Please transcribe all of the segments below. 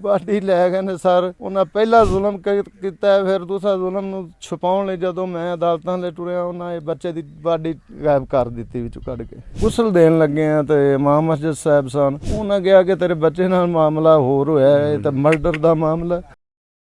Body ਲੈ ਗਏ ਨੇ ਸਰ। ਉਹਨਾਂ ਪਹਿਲਾ ਜ਼ੁਲਮ ਕੀਤਾ ਹੈ, ਫਿਰ ਦੂਸਰਾ ਜ਼ੁਲਮ ਨੂੰ ਛੁਪਾਉਣ ਲਈ ਜਦੋਂ ਮੈਂ ਅਦਾਲਤਾਂ ਦੇ ਟੁਰਿਆ, ਉਹਨਾਂ ਇਹ ਬੱਚੇ ਦੀ ਬਾਡੀ ਗਾਇਬ ਕਰ ਦਿੱਤੀ ਵਿੱਚੋਂ ਕੱਢ ਕੇ। ਗੁਸਲ ਦੇਣ ਲੱਗੇ ਆ ਤੇ ਇਮਾਮ ਮਸਜਿਦ ਸਾਹਿਬ ਸਨ, ਉਹਨਾਂ ਕਿਹਾ ਕਿ ਤੇਰੇ ਬੱਚੇ ਨਾਲ ਮਾਮਲਾ ਹੋਰ ਹੋਇਆ ਹੈ, ਇਹ ਤਾਂ ਮਰਡਰ ਦਾ ਮਾਮਲਾ।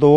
2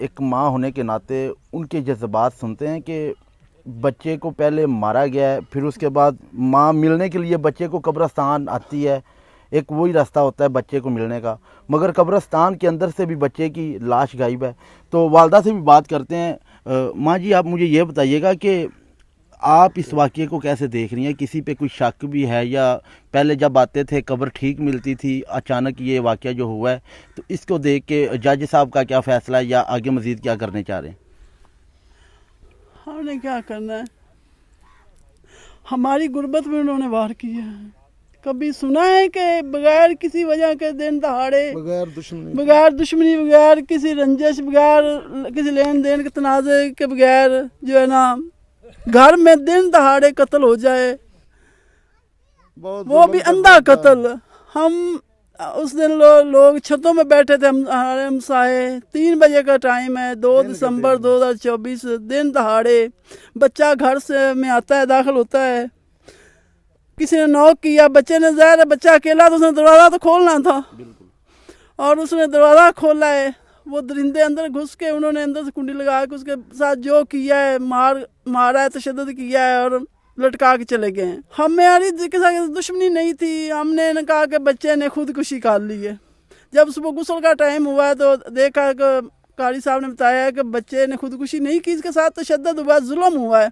ایک ماں ہونے کے ناطے ان کے جذبات سنتے ہیں کہ بچے کو پہلے مارا گیا ہے، پھر اس کے بعد ماں ملنے کے لیے بچے کو قبرستان آتی ہے، ایک وہی راستہ ہوتا ہے بچے کو ملنے کا، مگر قبرستان کے اندر سے بھی بچے کی لاش غائب ہے۔ تو والدہ سے بھی بات کرتے ہیں۔ ماں جی، آپ مجھے یہ بتائیے گا کہ آپ اس واقعے کو کیسے دیکھ رہی ہیں؟ کسی پہ کوئی شک بھی ہے، یا پہلے جب آتے تھے قبر ٹھیک ملتی تھی، اچانک یہ واقعہ جو ہوا ہے، تو اس کو دیکھ کے جج صاحب کا کیا فیصلہ ہے، یا آگے مزید کیا کرنے چاہ رہے ہیں؟ ہم نے کیا کرنا ہے، ہماری غربت میں انہوں نے وار کیا ہے۔ کبھی سنا ہے کہ بغیر کسی وجہ کے دن دہاڑے، بغیر دشمنی، بغیر کسی رنجش، بغیر کسی لین دین کے تنازع کے بغیر جو ہے نا گھر میں دن دہاڑے قتل ہو جائے، وہ بھی اندھا قتل؟ ہم اس دن لوگ چھتوں میں بیٹھے تھے، ہمارے ہمسائے، 3 بجے کا ٹائم ہے، 2 دسمبر 2024، دن دہاڑے بچہ گھر سے میں آتا ہے، داخل ہوتا ہے، کسی نے نوک کیا، بچے نے، ظاہر ہے بچہ اکیلا تو اس نے دروازہ تو کھولنا تھا، اور اس نے دروازہ کھولا ہے، وہ درندے اندر گھس کے انہوں نے اندر سے کنڈی لگا کے اس کے ساتھ جو کیا ہے، مارا ہے، تشدد کیا ہے، اور لٹکا کے چلے گئے ہیں۔ ہماری دشمنی نہیں تھی، ہم نے کہا کہ بچے نے خودکشی کر لی ہے۔ جب صبح غسل کا ٹائم ہوا ہے تو دیکھا کہ قاری صاحب نے بتایا کہ بچے نے خودکشی نہیں کی، اس کے ساتھ تشدد ہوا ہے، ظلم ہوا ہے۔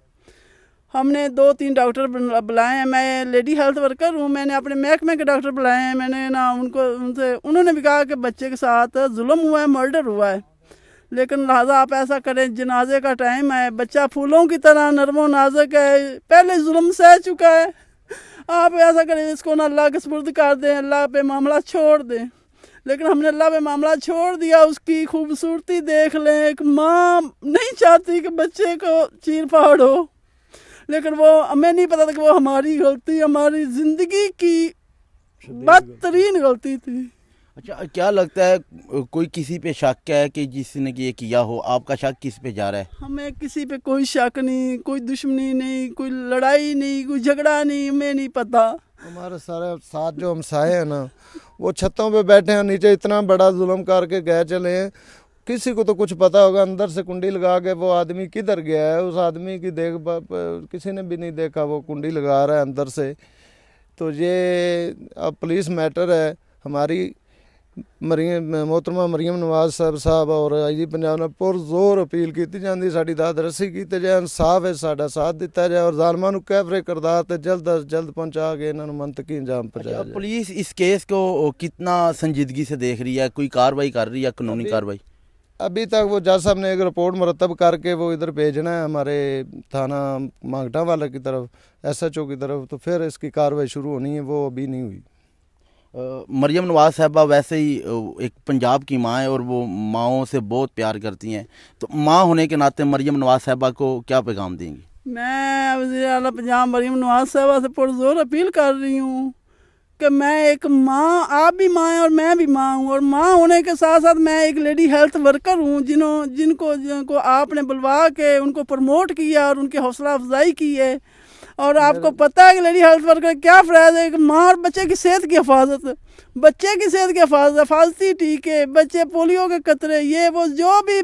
ہم نے 2-3 ڈاکٹر بلائے ہیں، میں لیڈی ہیلتھ ورکر ہوں، میں نے اپنے محکمے کے ڈاکٹر بلائے ہیں، میں نے نا انہوں نے بھی کہا کہ بچے کے ساتھ ظلم ہوا ہے، مرڈر ہوا ہے، لیکن لہٰذا آپ ایسا کریں، جنازے کا ٹائم ہے، بچہ پھولوں کی طرح نرم و نازک ہے، پہلے ظلم سہ چکا ہے، آپ ایسا کریں اس کو نا اللہ کے سپرد کر دیں، اللہ پہ معاملہ چھوڑ دیں۔ لیکن ہم نے اللہ پہ معاملہ چھوڑ دیا، اس کی خوبصورتی دیکھ لیں، ایک ماں نہیں چاہتی کہ بچے کو چیر پھاڑ ہو، لیکن وہ ہمیں نہیں پتا تھا کہ وہ ہماری غلطی، ہماری زندگی کی بدترین غلطی تھی۔ اچھا، کیا لگتا ہے کوئی کسی پہ شک ہے کہ جس نے یہ کیا ہو؟ آپ کا شک کس پہ جا رہا ہے؟ ہمیں کسی پہ کوئی شک نہیں، کوئی دشمنی نہیں، کوئی لڑائی نہیں، کوئی جھگڑا نہیں، ہمیں نہیں پتا۔ ہمارے سارے ساتھ جو ہمسائے ہیں نا، وہ چھتوں پہ بیٹھے ہیں، نیچے اتنا بڑا ظلم کر کے گئے چلے ہیں، کسی کو تو کچھ پتا ہوگا، اندر سے کنڈی لگا کے وہ آدمی کدھر گیا ہے، اس آدمی کی کسی نے بھی نہیں دیکھا، وہ کنڈی لگا رہا ہے اندر سے۔ تو یہ اب پولیس میٹر ہے، ہماری محترمہ مریم نواز صاحب اور آئی جی پنجاب نے پرزور اپیل کی جاتی، ساری دادرسی کی جائے، انصاف ہے، ساڈا ساتھ دیتا جائے، اور ظالماں نو کیفرے کردار تے جلد از جلد پہنچا کے انہاں نو منطقی انجام پہنچایا جائے۔ پولیس اس کیس کو کتنا سنجیدگی سے دیکھ رہی ہے؟ کوئی کاروائی کر رہی ہے، قانونی کاروائی؟ ابھی تک وہ جج صاحب نے ایک رپورٹ مرتب کر کے وہ ادھر بھیجنا ہے ہمارے تھانہ مانگٹا والا کی طرف، SHO کی طرف، تو پھر اس کی کاروائی شروع ہونی ہے، وہ ابھی نہیں ہوئی۔ مریم نواز صاحبہ ویسے ہی ایک پنجاب کی ماں ہے، اور وہ ماؤں سے بہت پیار کرتی ہیں، تو ماں ہونے کے ناطے مریم نواز صاحبہ کو کیا پیغام دیں گی؟ میں وزیر اعلیٰ پنجاب مریم نواز صاحبہ سے پرزور اپیل کر رہی ہوں کہ میں ایک ماں، آپ بھی ماں ہیں اور میں بھی ماں ہوں، اور ماں ہونے کے ساتھ ساتھ میں ایک لیڈی ہیلتھ ورکر ہوں، جن کو آپ نے بلوا کے ان کو پروموٹ کیا اور ان کی حوصلہ افزائی کی ہے، اور آپ کو پتہ ہے کہ لیڈی ہیلتھ ورکر کیا فرائض ہے، کہ ماں اور بچے کی صحت کی حفاظت، بچے کی صحت کی حفاظتی ٹیکے، بچے پولیو کے قطرے، یہ وہ جو بھی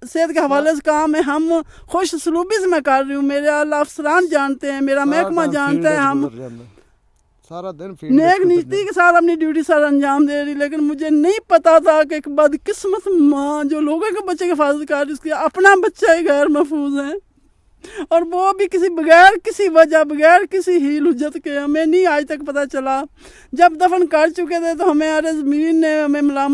صحت کے حوالے سے کام ہے، ہم خوش سلوبی سے میں کر رہی ہوں، میرے افسران جانتے ہیں، میرا محکمہ جانتا ہے، ہم سارا دن نیک نیتی کے ساتھ اپنی ڈیوٹی سر انجام دے رہی، لیکن مجھے نہیں پتا تھا کہ ایک بدقسمت ماں جو لوگوں کے بچے کی حفاظت کر رہی، اس کے اپنا بچہ ہی غیر محفوظ ہے، اور وہ بھی بغیر کسی وجہ، بغیر کسی ہیل حجت کے، ہمیں نہیں آج تک پتہ چلا۔ جب دفن کر چکے تھے تو ہمیں زمین نے ہمیں ملامت